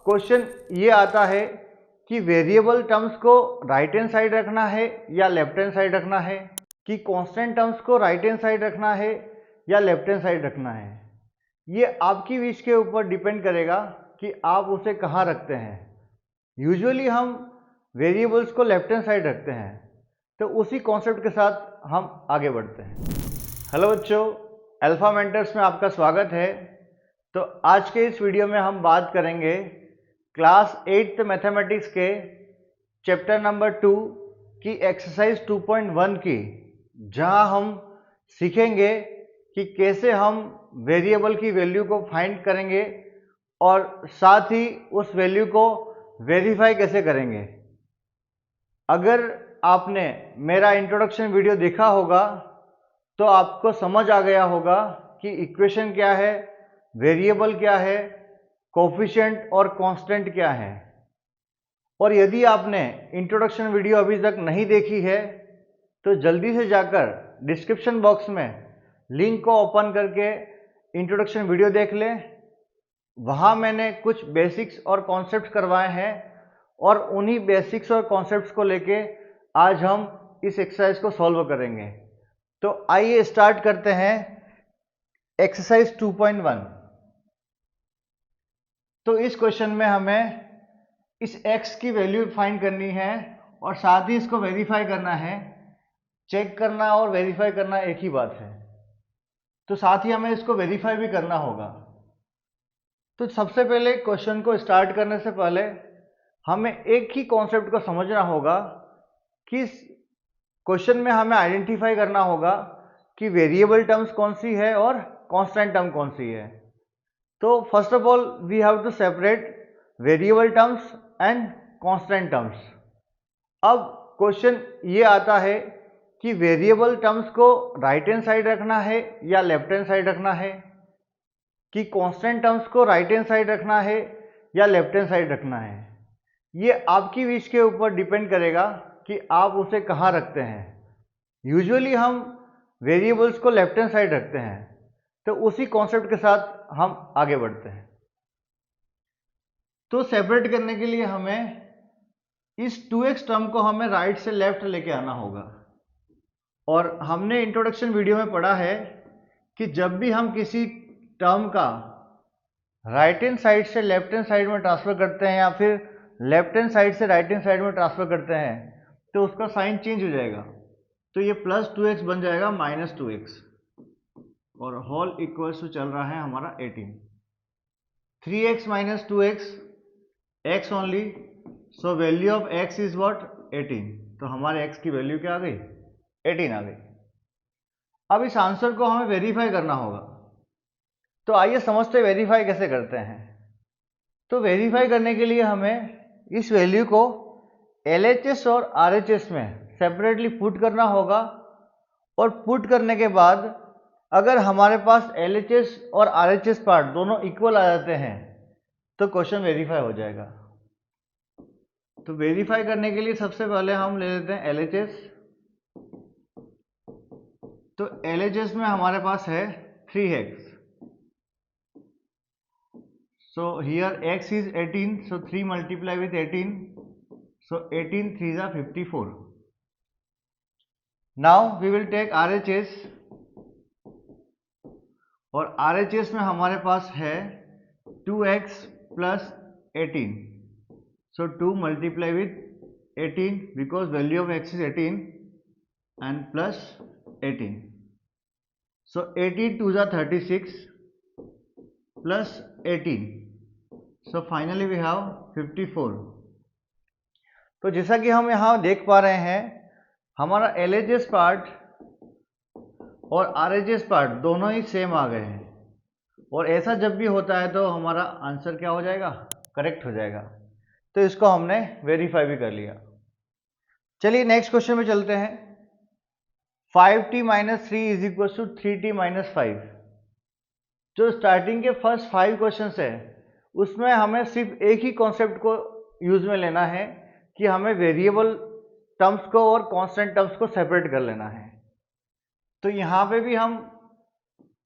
Question ये आता है कि वेरिएबल टर्म्स को राइट हैंड साइड रखना है या लेफ्ट हैंड साइड रखना है, कि कांस्टेंट टर्म्स को राइट हैंड साइड रखना है या लेफ्ट हैंड साइड रखना है। ये आपकी विश के ऊपर डिपेंड करेगा कि आप उसे कहाँ रखते हैं। यूजुअली हम वेरिएबल्स को लेफ्ट हैंड साइड रखते हैं, तो उसी कॉन्सेप्ट के साथ हम आगे बढ़ते हैं। हेलो बच्चों, अल्फा मेंटर्स में आपका स्वागत है। तो आज के इस वीडियो में हम बात करेंगे क्लास 8th मैथमेटिक्स के चैप्टर नंबर 2 की एक्सरसाइज 2.1 की, जहां हम सीखेंगे कि कैसे हम वेरिएबल की वैल्यू को फाइंड करेंगे और साथ ही उस वैल्यू को वेरीफाई कैसे करेंगे। अगर आपने मेरा इंट्रोडक्शन वीडियो देखा होगा तो आपको समझ आ गया होगा कि इक्वेशन क्या है, वेरिएबल क्या है, कोफिशिएंट और कांस्टेंट क्या है। और यदि आपने इंट्रोडक्शन वीडियो अभी तक नहीं देखी है तो जल्दी से जाकर डिस्क्रिप्शन बॉक्स में लिंक को ओपन करके इंट्रोडक्शन वीडियो देख लें। वहाँ मैंने कुछ बेसिक्स और कॉन्सेप्ट्स करवाए हैं और उन्हीं बेसिक्स और कॉन्सेप्ट्स को लेके आज हम इस एक्सरसाइज को सॉल्व करेंगे। तो आइए स्टार्ट करते हैं एक्सरसाइज 2.1। तो इस क्वेश्चन में हमें इस x की वैल्यू फाइंड करनी है और साथ ही इसको वेरीफाई करना है। चेक करना और वेरीफाई करना एक ही बात है, तो साथ ही हमें इसको वेरीफाई भी करना होगा। तो सबसे पहले क्वेश्चन को स्टार्ट करने से पहले हमें एक ही कॉन्सेप्ट को समझना होगा कि इस क्वेश्चन में हमें आइडेंटिफाई करना होगा कि वेरिएबल टर्म्स कौन सी है और कांस्टेंट टर्म कौन सी है। तो first of all we have to separate variable terms and constant terms. अब क्वेश्चन ये आता है कि वेरिएबल टर्म्स को राइट हैंड साइड रखना है या लेफ्ट हैंड साइड रखना है, कि कांस्टेंट टर्म्स को राइट हैंड साइड रखना है या लेफ्ट हैंड साइड रखना है। ये आपकी विश के ऊपर डिपेंड करेगा कि आप उसे कहाँ रखते हैं। यूजुअली हम वेरिएबल्स को लेफ्ट हैंड साइड रखते हैं, तो उसी कॉन्सेप्ट के साथ हम आगे बढ़ते हैं। तो सेपरेट करने के लिए हमें इस 2x टर्म को हमें राइट से लेफ्ट लेके आना होगा। और हमने इंट्रोडक्शन वीडियो में पढ़ा है कि जब भी हम किसी टर्म का राइट हैंड साइड से लेफ्ट हैंड साइड में ट्रांसफर करते हैं या फिर लेफ्ट हैंड साइड से राइट हैंड साइड में ट्रांसफर करते हैं तो उसका साइन चेंज हो जाएगा। तो ये प्लस 2x बन जाएगा माइनस 2x और होल इक्वल्स टू चल रहा है हमारा 18। 3x minus 2x x only, so value of x is what 18। तो हमारे x की वैल्यू क्या आ गई, 18 आ गई। अब इस आंसर को हमें वेरीफाई करना होगा। तो आइए समझते हैं वेरीफाई कैसे करते हैं। तो वेरीफाई करने के लिए हमें इस वैल्यू को LHS और RHS में सेपरेटली पुट करना होगा और पुट करने के बाद अगर हमारे पास LHS और RHS पार्ट दोनों इक्वल आ जाते हैं तो क्वेश्चन वेरीफाई हो जाएगा। तो वेरीफाई करने के लिए सबसे पहले हम ले लेते हैं LHS। तो LHS में हमारे पास है 3x। So here x is 18, so 3 multiply with 18, so 18 3s are 54. Now we will take RHS और RHS में हमारे पास है 2x plus 18, so 2 multiply with 18 because value of x is 18 and plus 18, so 18 2s are 36 plus 18, so finally we have 54. तो जैसा कि हम यहाँ देख पा रहे हैं हमारा LHS पार्ट और RHS पार्ट दोनों ही सेम आ गए हैं और ऐसा जब भी होता है तो हमारा आंसर क्या हो जाएगा, करेक्ट हो जाएगा। तो इसको हमने वेरीफाई भी कर लिया। चलिए नेक्स्ट क्वेश्चन में चलते हैं। 5t minus 3 is equal to 3t minus 5। जो स्टार्टिंग के फर्स्ट 5 क्वेश्चन है उसमें हमें सिर्फ एक ही कॉन्सेप्ट को यूज में लेना है कि हमें वेरिएबल टर्म्स को और कांस्टेंट टर्म्स को सेपरेट कर लेना है। तो यहाँ पे भी हम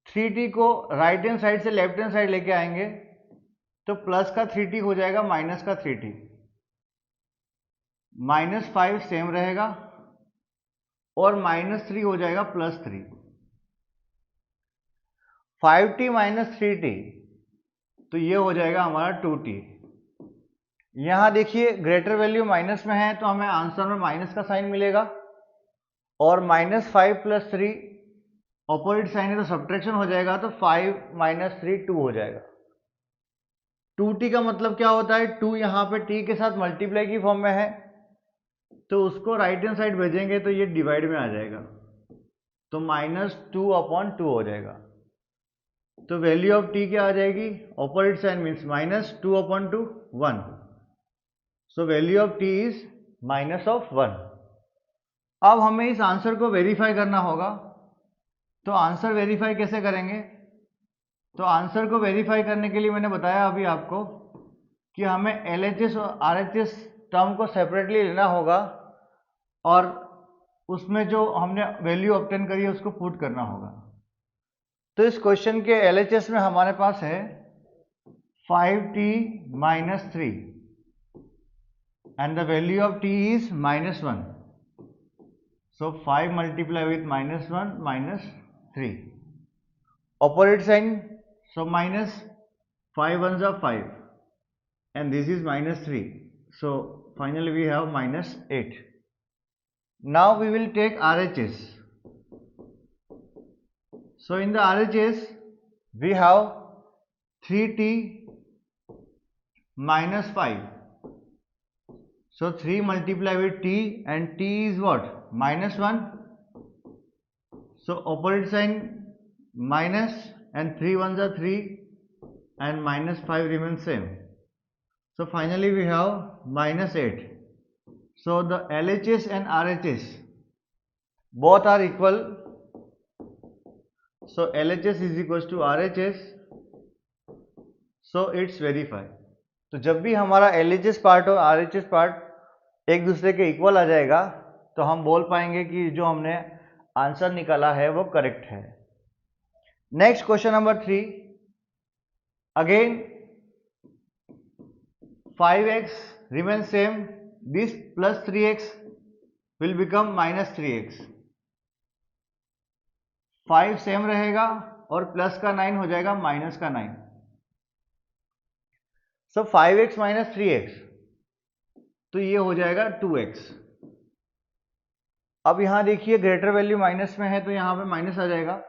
3t को राइट हैंड साइड से लेफ्ट हैंड साइड लेके आएंगे तो प्लस का 3t हो जाएगा माइनस का 3t, -5 सेम रहेगा और -3 हो जाएगा +3। 5t - 3t, तो ये हो जाएगा हमारा 2t। यहां देखिए ग्रेटर वैल्यू माइनस में है तो हमें आंसर में माइनस का साइन मिलेगा, और -5 + 3 ऑपोजिट साइन है तो सब्ट्रैक्शन हो जाएगा, तो 5 - 3 2 हो जाएगा। 2t का मतलब क्या होता है, 2 यहाँ पे t के साथ मल्टीप्लाई की फॉर्म में है, तो उसको राइट हैंड साइड भेजेंगे तो ये डिवाइड में आ जाएगा, तो -2/2 हो जाएगा। तो वैल्यू ऑफ t क्या आ जाएगी, opposite sign means -2/2 1, so value of t is -1। अब हमें इस आंसर को वेरीफाई करना होगा, तो आंसर वेरीफाई कैसे करेंगे, तो आंसर को वेरीफाई करने के लिए मैंने बताया अभी आपको कि हमें LHS और RHS टर्म को सेपरेटली लेना होगा और उसमें जो हमने वैल्यू ऑब्टेन करी है उसको पुट करना होगा। तो इस क्वेश्चन के LHS में हमारे पास है 5t - 3 and the value of t is -1, so 5 multiply with -1 - 3, opposite sign, so -5 ones are 5 and this is -3, so finally we have -8. Now we will take RHS. So in the RHS we have 3t - 5, so 3 multiply with t and t is what, -1, so opposite sign minus and 3 ones are 3 and -5 remains same, so finally we have -8. So the LHS and RHS both are equal, so LHS is equals to RHS, so it's verified. तो जब भी हमारा LHS part और RHS part एक दूसरे के equal आ जाएगा तो हम बोल पाएंगे कि जो हमने आंसर निकाला है वो करेक्ट है। Next question number 3, again 5x remains same, this plus 3x will become -3x, 5 same रहेगा और प्लस का 9 हो जाएगा माइनस का 9, सो 5x - 3x, तो ये हो जाएगा 2x। अब यहां देखिए ग्रेटर वैल्यू माइनस में है तो यहां पे माइनस आ जाएगा,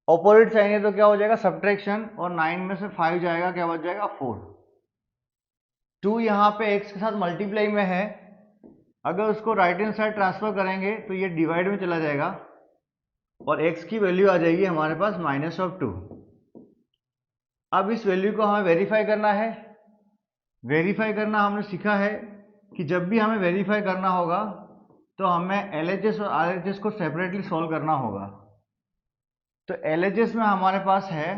ऑपोजिट साइन है तो क्या हो जाएगा सब्ट्रैक्शन, और 9 में से 5 जाएगा क्या बच जाएगा 4। 2 यहाँ पे x के साथ मल्टीप्लाई में है, अगर उसको राइट हैंड साइड ट्रांसफर करेंगे तो ये डिवाइड में चला जाएगा और x की वैल्यू आ जाएगी हमारे पास -2। अब इस वैल्यू को हमें वेरीफाई करना है। वेरीफाई करना हमने सीखा है कि जब भी हमें वेरीफाई करना होगा तो हमें LHS और RHS को सेपरेटली सॉल्व करना होगा। तो LHS में हमारे पास है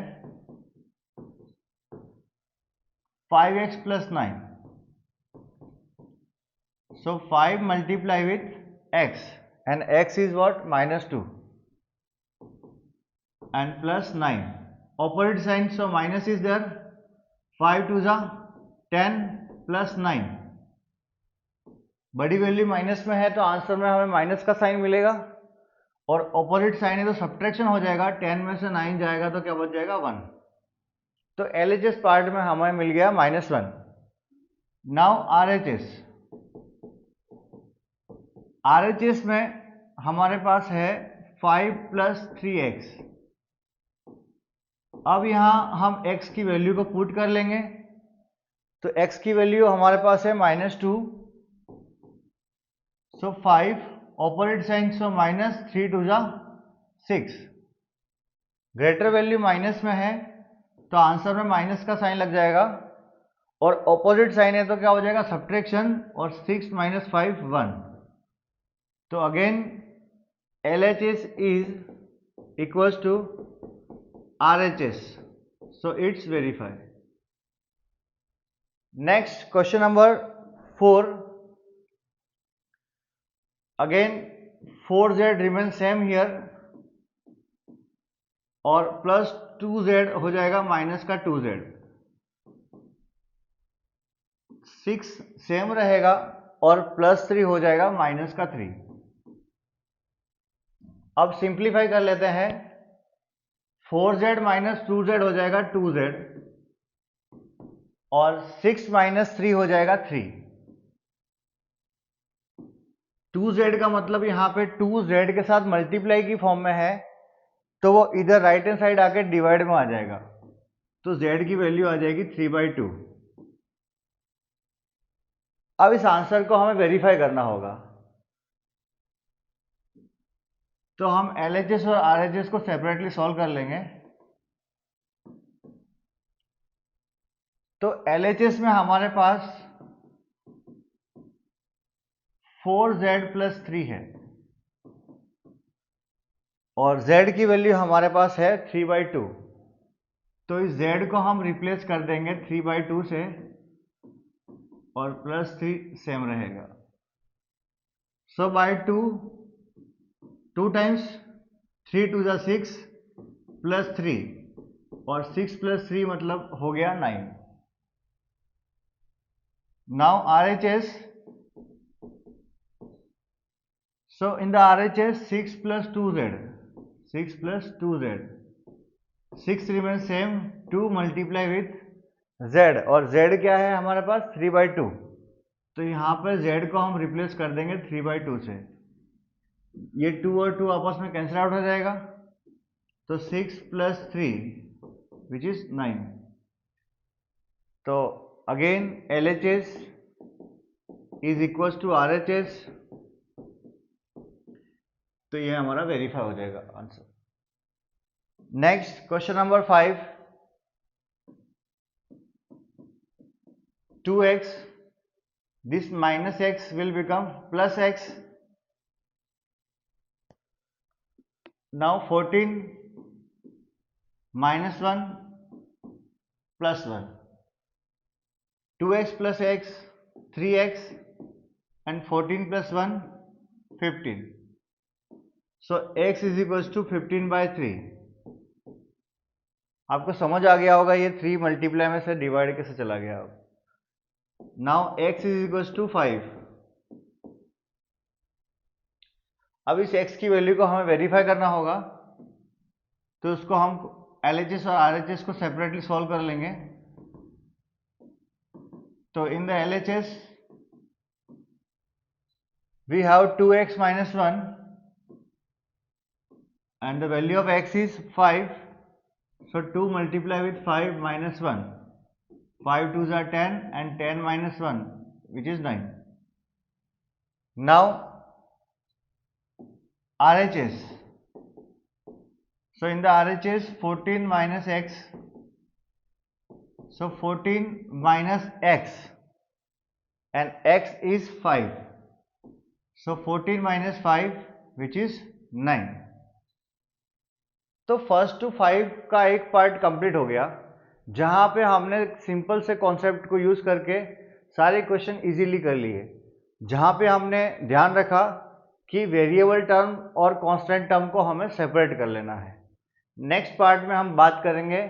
5x + 9, so 5 multiply with x and x is what, -2 and plus 9, opposite sign, so minus is there, 5 2 जा 10 plus 9, बड़ी वैल्यू माइनस में है तो आंसर में हमें माइनस का साइन मिलेगा, और ऑपोजिट साइन है तो सब्ट्रैक्शन हो जाएगा, 10 में से 9 जाएगा तो क्या बच जाएगा 1। तो LHS पार्ट में हमें मिल गया -1। नाउ RHS में हमारे पास है 5 + 3x। अब यहां हम x की वैल्यू को पुट कर लेंगे, तो x की वैल्यू हमारे पास है -2, सो 5 ऑपोजिट साइन, सो -3 2 जा 6, ग्रेटर वैल्यू माइनस में है तो आंसर में माइनस का साइन लग जाएगा, और ऑपोजिट साइन है तो क्या हो जाएगा सब्ट्रैक्शन, और 6 - 5 1। तो again LHS is equals to RHS, so it's verified. Next question number 4, again 4z remains same here और प्लस 2z हो जाएगा माइनस का 2z, 6 सेम रहेगा और +3 हो जाएगा -3। अब सिंप्लीफाई कर लेते हैं। 4z - 2z हो जाएगा 2z और 6 - 3 हो जाएगा 3। 2z का मतलब यहाँ पे 2z के साथ मल्टीप्लाई की फॉर्म में है, तो वो इधर राइट हैंड साइड आके डिवाइड में आ जाएगा, तो z की वैल्यू आ जाएगी 3/2। अब इस आंसर को हमें वेरीफाई करना होगा, तो हम LHS और RHS को सेपरेटली सॉल्व कर लेंगे। तो LHS में हमारे पास 4z + 3 है और z की वैल्यू हमारे पास है 3/2, तो इस z को हम रिप्लेस कर देंगे 3/2 से और +3 सेम रहेगा। सो बाय 2 टाइम्स 3 2 = 6 +3 और 6 + 3 मतलब हो गया 9। Now RHS, so in the RHS 6 + 2z, 6 + 2z, 6 remains same, 2 multiply with z और z क्या है हमारे पास 3/2, तो यहाँ पर z को हम रिप्लेस कर देंगे 3/2 से। ये 2 और 2 आपस में कैंसिल आउट हो जाएगा, तो 6 + 3 विच इज 9। तो again LHS is equal to RHS, तो ये हमारा वेरीफाई हो जाएगा answer. Next question number 5, 2x, this -x will become +x. Now 14 - 1 + 1, 2x + x 3x and 14 + 1 15. So x is equals to 15/3। आपको समझ आ गया होगा ये 3 मल्टीप्लाई में से डिवाइड कैसे चला गया। Now x is equals to 5। अब इस x की वैल्यू को हमें वेरीफाई करना होगा, तो उसको हम LHS और RHS को सेपरेटली सॉल्व कर लेंगे। तो in the LHS we have 2x - 1 and the value of x is 5, so 2 multiply with 5 - 1, 5 2s are 10 and 10 - 1 which is 9. Now RHS, so in the RHS 14 - x, so 14 minus x and x is 5, so 14 - 5 which is 9. तो first to 5 का एक part complete हो गया, जहां पे हमने simple से concept को यूज करके सारे क्वेश्चन इजीली कर लिए, जहां पे हमने ध्यान रखा कि वेरिएबल टर्म और कांस्टेंट टर्म को हमें सेपरेट कर लेना है। नेक्स्ट पार्ट में हम बात करेंगे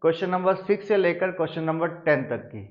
क्वेश्चन नंबर 6 से लेकर क्वेश्चन नंबर 10 तक की।